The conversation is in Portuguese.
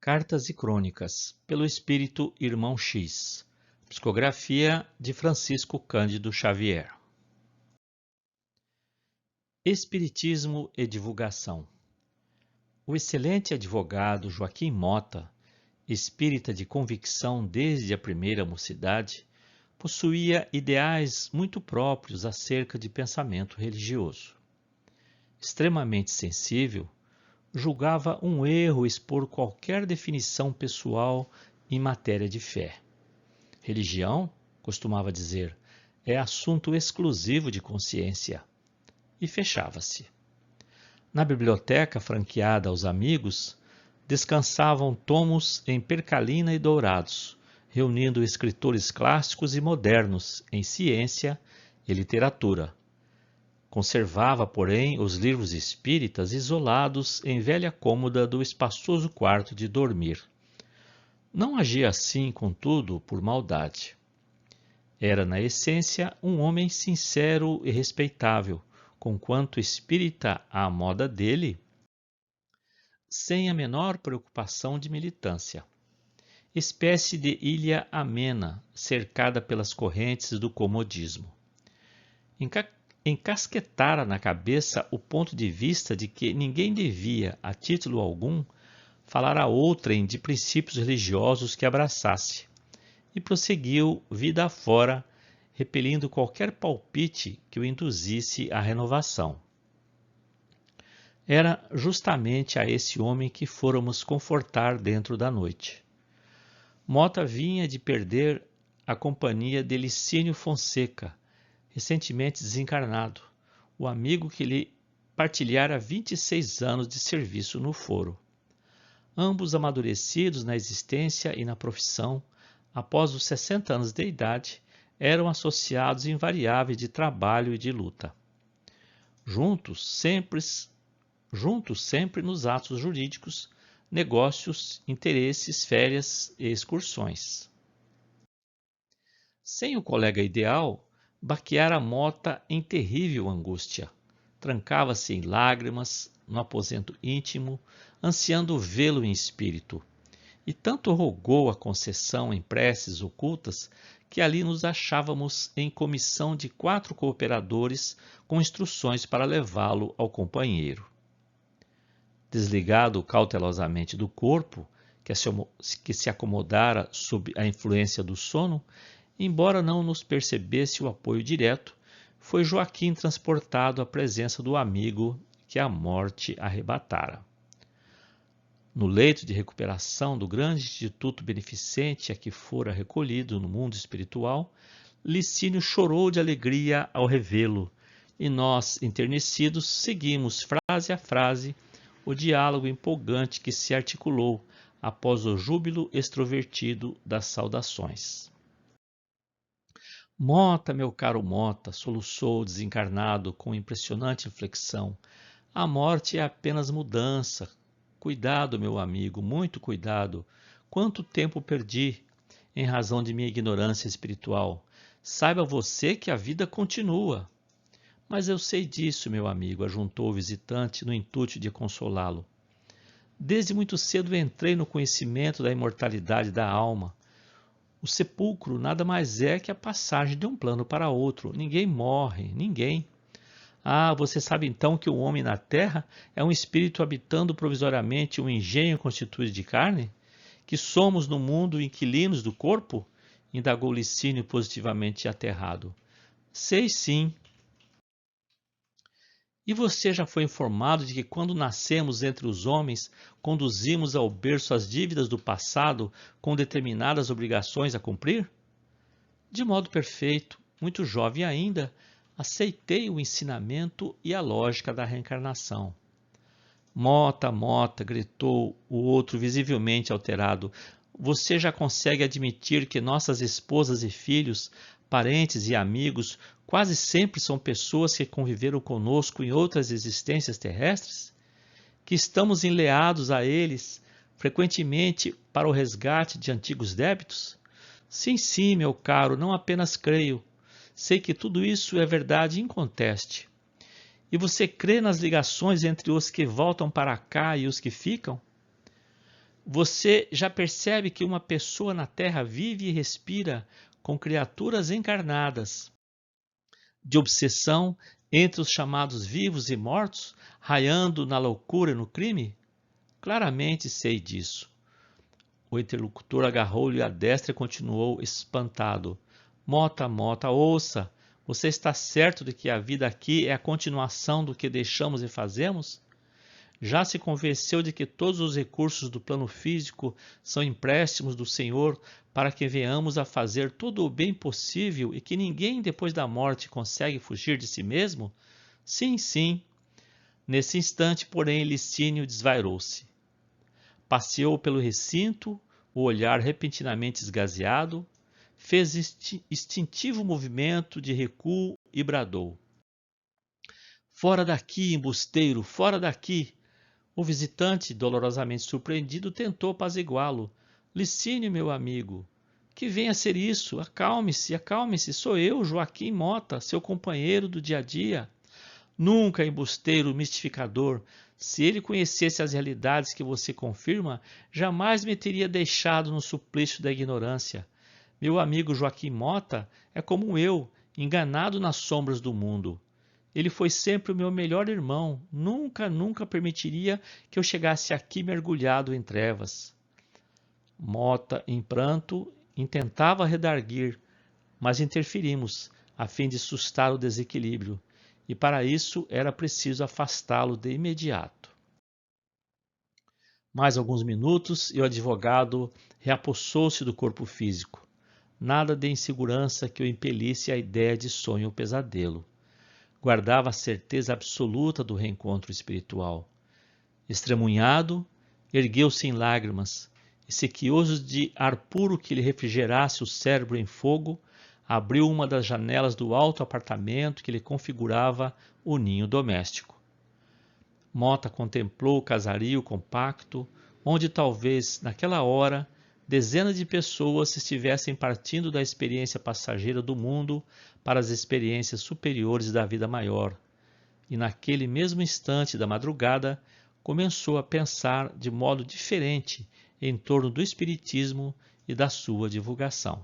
Cartas e Crônicas, pelo Espírito Irmão X. Psicografia de Francisco Cândido Xavier. Espiritismo e divulgação. O excelente advogado Joaquim Mota, espírita de convicção desde a primeira mocidade, possuía ideais muito próprios acerca de pensamento religioso. Extremamente sensível, julgava um erro expor qualquer definição pessoal em matéria de fé. Religião, costumava dizer, é assunto exclusivo de consciência. E fechava-se. Na biblioteca franqueada aos amigos, descansavam tomos em percalina e dourados, reunindo escritores clássicos e modernos em ciência e literatura. Conservava, porém, os livros espíritas isolados em velha cômoda do espaçoso quarto de dormir. Não agia assim, contudo, por maldade. Era, na essência, um homem sincero e respeitável, conquanto espírita à moda dele, sem a menor preocupação de militância. Espécie de ilha amena, cercada pelas correntes do comodismo. Encasquetara na cabeça o ponto de vista de que ninguém devia, a título algum, falar a outrem de princípios religiosos que abraçasse, e prosseguiu vida afora, repelindo qualquer palpite que o induzisse à renovação. Era justamente a esse homem que fôramos confortar dentro da noite. Mota vinha de perder a companhia de Licínio Fonseca, recentemente desencarnado, o amigo que lhe partilhara 26 anos de serviço no foro. Ambos amadurecidos na existência e na profissão, após os 60 anos de idade, eram associados invariáveis de trabalho e de luta. Juntos sempre nos atos jurídicos, negócios, interesses, férias e excursões. Sem o colega ideal, baqueara Mota em terrível angústia. Trancava-se em lágrimas, no aposento íntimo, ansiando vê-lo em espírito. E tanto rogou a concessão em preces ocultas que ali nos achávamos em comissão de 4 cooperadores com instruções para levá-lo ao companheiro. Desligado cautelosamente do corpo, que se acomodara sob a influência do sono, embora não nos percebesse o apoio direto, foi Joaquim transportado à presença do amigo que a morte arrebatara. No leito de recuperação do grande instituto beneficente a que fora recolhido no mundo espiritual, Licínio chorou de alegria ao revê-lo, e nós, enternecidos, seguimos frase a frase o diálogo empolgante que se articulou após o júbilo extrovertido das saudações. Mota, meu caro Mota, soluçou o desencarnado com impressionante inflexão. A morte é apenas mudança. Cuidado, meu amigo, muito cuidado. Quanto tempo perdi em razão de minha ignorância espiritual. Saiba você que a vida continua. Mas eu sei disso, meu amigo, ajuntou o visitante no intuito de consolá-lo. Desde muito cedo entrei no conhecimento da imortalidade da alma. O sepulcro nada mais é que a passagem de um plano para outro. Ninguém morre, ninguém. Ah, você sabe então que o homem na terra é um espírito habitando provisoriamente um engenho constituído de carne? Que somos no mundo inquilinos do corpo? Indagou Licínio positivamente aterrado. Sei sim. E você já foi informado de que quando nascemos entre os homens, conduzimos ao berço as dívidas do passado com determinadas obrigações a cumprir? De modo perfeito, muito jovem ainda, aceitei o ensinamento e a lógica da reencarnação. Mota, Mota, gritou o outro visivelmente alterado, você já consegue admitir que nossas esposas e filhos, parentes e amigos quase sempre são pessoas que conviveram conosco em outras existências terrestres? Que estamos enleados a eles, frequentemente para o resgate de antigos débitos? Sim, sim, meu caro, não apenas creio. Sei que tudo isso é verdade inconteste. E você crê nas ligações entre os que voltam para cá e os que ficam? Você já percebe que uma pessoa na Terra vive e respira com criaturas encarnadas, de obsessão entre os chamados vivos e mortos, raiando na loucura e no crime? Claramente sei disso. O interlocutor agarrou-lhe a destra e continuou espantado. Mota, Mota, ouça! Você está certo de que a vida aqui é a continuação do que deixamos e fazemos? Já se convenceu de que todos os recursos do plano físico são empréstimos do Senhor para que venhamos a fazer todo o bem possível e que ninguém depois da morte consegue fugir de si mesmo? Sim, sim. Nesse instante, porém, Licínio desvairou-se. Passeou pelo recinto, o olhar repentinamente esgazeado, fez instintivo movimento de recuo e bradou: Fora daqui, embusteiro, fora daqui! O visitante, dolorosamente surpreendido, tentou apaziguá-lo. Licínio, meu amigo, que vem a ser isso? Acalme-se, acalme-se. Sou eu, Joaquim Mota, seu companheiro do dia a dia. Nunca, embusteiro mistificador. Se ele conhecesse as realidades que você confirma, jamais me teria deixado no suplício da ignorância. Meu amigo Joaquim Mota é como eu, enganado nas sombras do mundo. Ele foi sempre o meu melhor irmão. Nunca, nunca permitiria que eu chegasse aqui mergulhado em trevas. Mota, em pranto, intentava redarguir, mas interferimos, a fim de sustar o desequilíbrio, e para isso era preciso afastá-lo de imediato. Mais alguns minutos e o advogado reapossou-se do corpo físico. Nada de insegurança que o impelisse à ideia de sonho ou pesadelo. Guardava a certeza absoluta do reencontro espiritual. Estremunhado, ergueu-se em lágrimas e, sequioso de ar puro que lhe refrigerasse o cérebro em fogo, abriu uma das janelas do alto apartamento que lhe configurava o ninho doméstico. Mota contemplou o casario compacto, onde talvez, naquela hora, dezenas de pessoas estivessem partindo da experiência passageira do mundo para as experiências superiores da vida maior, e naquele mesmo instante da madrugada começou a pensar de modo diferente em torno do espiritismo e da sua divulgação.